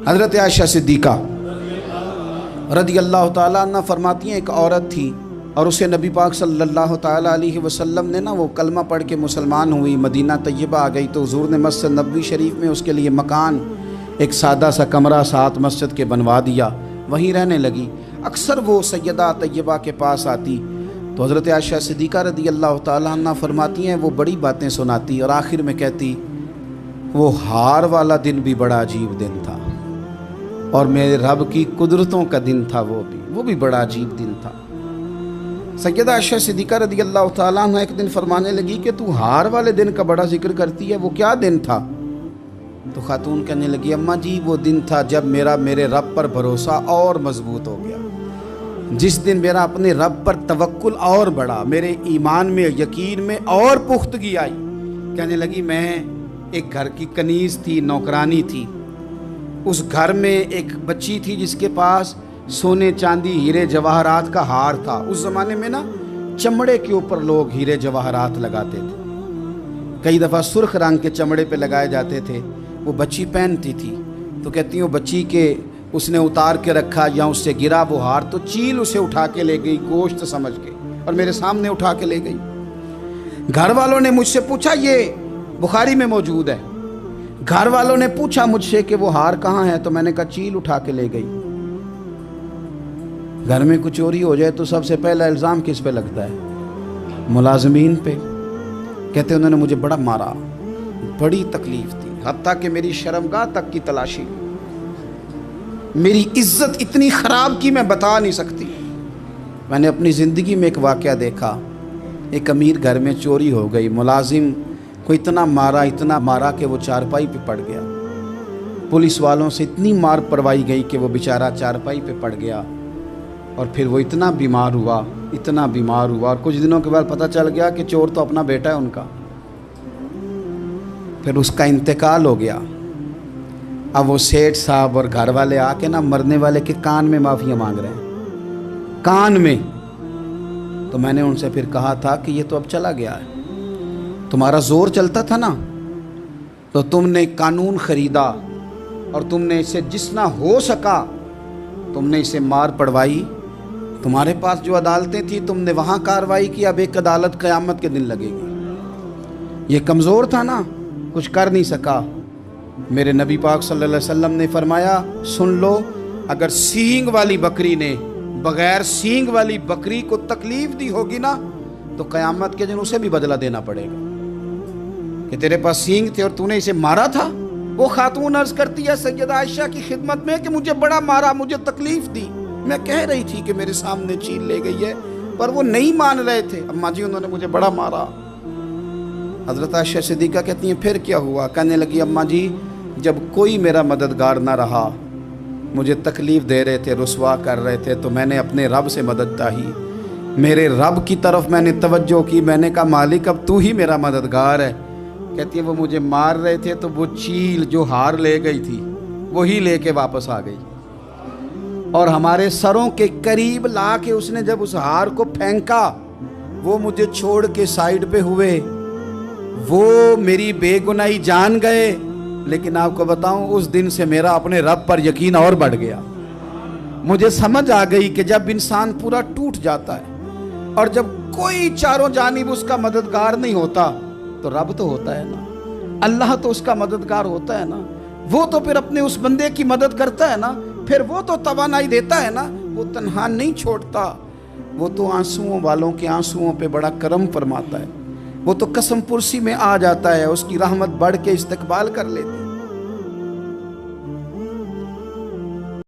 حضرت عائشہ صدیقہ رضی اللہ تعالیٰ عنہ فرماتی ہیں ایک عورت تھی اور اسے نبی پاک صلی اللہ تعالیٰ علیہ وسلم نے وہ کلمہ پڑھ کے مسلمان ہوئی، مدینہ طیبہ آ گئی تو حضور نے مسجد نبوی شریف میں اس کے لیے مکان، ایک سادہ سا کمرہ ساتھ مسجد کے بنوا دیا، وہیں رہنے لگی۔ اکثر وہ سیدہ طیبہ کے پاس آتی تو حضرت عائشہ صدیقہ رضی اللہ تعالیٰ عنہ فرماتی ہیں وہ بڑی باتیں سناتی اور آخر میں کہتی وہ ہار والا دن بھی بڑا عجیب دن تھا اور میرے رب کی قدرتوں کا دن تھا، وہ بھی بڑا عجیب دن تھا۔ سیدہ عائشہ صدیقہ رضی اللہ تعالیٰ عنہ ایک دن فرمانے لگی کہ تو ہار والے دن کا بڑا ذکر کرتی ہے، وہ کیا دن تھا؟ تو خاتون کہنے لگی اماں جی وہ دن تھا جب میرے رب پر بھروسہ اور مضبوط ہو گیا، جس دن میرا اپنے رب پر توکل اور بڑھا، میرے ایمان میں یقین میں اور پختگی آئی۔ کہنے لگی میں ایک گھر کی کنیز تھی، نوکرانی تھی، اس گھر میں ایک بچی تھی جس کے پاس سونے چاندی ہیرے جواہرات کا ہار تھا۔ اس زمانے میں چمڑے کے اوپر لوگ ہیرے جواہرات لگاتے تھے، کئی دفعہ سرخ رنگ کے چمڑے پہ لگائے جاتے تھے، وہ بچی پہنتی تھی تو کہتی ہیں وہ بچی کے اس نے اتار کے رکھا یا اس سے گرا وہ ہار تو چیل اسے اٹھا کے لے گئی گوشت سمجھ کے اور میرے سامنے اٹھا کے لے گئی۔ گھر والوں نے مجھ سے پوچھا، یہ بخاری میں موجود ہے، گھر والوں نے پوچھا مجھ سے کہ وہ ہار کہاں ہے تو میں نے کہا چیل اٹھا کے لے گئی۔ گھر میں کچھ چوری ہو جائے تو سب سے پہلا الزام کس پہ لگتا ہے؟ ملازمین پہ۔ کہتے انہوں نے مجھے بڑا مارا، بڑی تکلیف تھی، حتیٰ کہ میری شرمگاہ تک کی تلاشی، میری عزت اتنی خراب کی میں بتا نہیں سکتی۔ میں نے اپنی زندگی میں ایک واقعہ دیکھا، ایک امیر گھر میں چوری ہو گئی، ملازم کو اتنا مارا کہ وہ چارپائی پہ پڑ گیا، پولیس والوں سے اتنی مار پروائی گئی کہ وہ بیچارہ چارپائی پہ پڑ گیا اور پھر وہ اتنا بیمار ہوا اور کچھ دنوں کے بعد پتہ چل گیا کہ چور تو اپنا بیٹا ہے ان کا، پھر اس کا انتقال ہو گیا۔ اب وہ سیٹھ صاحب اور گھر والے آ کے مرنے والے کے کان میں معافی مانگ رہے ہیں، کان میں۔ تو میں نے ان سے پھر کہا تھا کہ یہ تو اب چلا گیا ہے، تمہارا زور چلتا تھا تو تم نے قانون خریدا اور تم نے اسے جتنا ہو سکا تم نے اسے مار پڑوائی، تمہارے پاس جو عدالتیں تھیں تم نے وہاں کارروائی کی، اب ایک عدالت قیامت کے دن لگے گی۔ یہ کمزور تھا کچھ کر نہیں سکا۔ میرے نبی پاک صلی اللہ علیہ وسلم نے فرمایا سن لو، اگر سینگ والی بکری نے بغیر سینگ والی بکری کو تکلیف دی ہوگی تو قیامت کے دن اسے بھی بدلہ دینا پڑے گا کہ تیرے پاس سینگ تھے اور تو نے اسے مارا تھا۔ وہ خاتون عرض کرتی ہے سیدہ عائشہ کی خدمت میں کہ مجھے بڑا مارا، مجھے تکلیف دی، میں کہہ رہی تھی کہ میرے سامنے چیل لے گئی ہے پر وہ نہیں مان رہے تھے، اماں جی انہوں نے مجھے بڑا مارا۔ حضرت عائشہ صدیقہ کہتی ہیں پھر کیا ہوا؟ کہنے لگی اماں جی جب کوئی میرا مددگار نہ رہا، مجھے تکلیف دے رہے تھے، رسوا کر رہے تھے، تو میں نے اپنے رب سے مدد چاہی، میرے رب کی طرف میں نے توجہ کی، میں نے کہا مالک اب تو ہی میرا مددگار ہے۔ کہتی ہے وہ مجھے مار رہے تھے تو وہ چیل جو ہار لے گئی تھی وہی لے کے واپس آ گئی اور ہمارے سروں کے قریب لا کے اس نے جب اس ہار کو پھینکا وہ مجھے چھوڑ کے سائیڈ پہ ہوئے، وہ میری بے گناہی جان گئے، لیکن آپ کو بتاؤں اس دن سے میرا اپنے رب پر یقین اور بڑھ گیا۔ مجھے سمجھ آ گئی کہ جب انسان پورا ٹوٹ جاتا ہے اور جب کوئی چاروں جانب اس کا مددگار نہیں ہوتا تو رب تو ہوتا ہے اللہ تو اس کا مددگار ہوتا ہے وہ تو پھر اپنے اس بندے کی مدد کرتا ہے پھر وہ تو توانائی دیتا ہے وہ تنہا نہیں چھوڑتا، وہ تو آنسوؤں والوں کے آنسوؤں پہ بڑا کرم فرماتا ہے، وہ تو قسم پرسی میں آ جاتا ہے، اس کی رحمت بڑھ کے استقبال کر لیتی ہے۔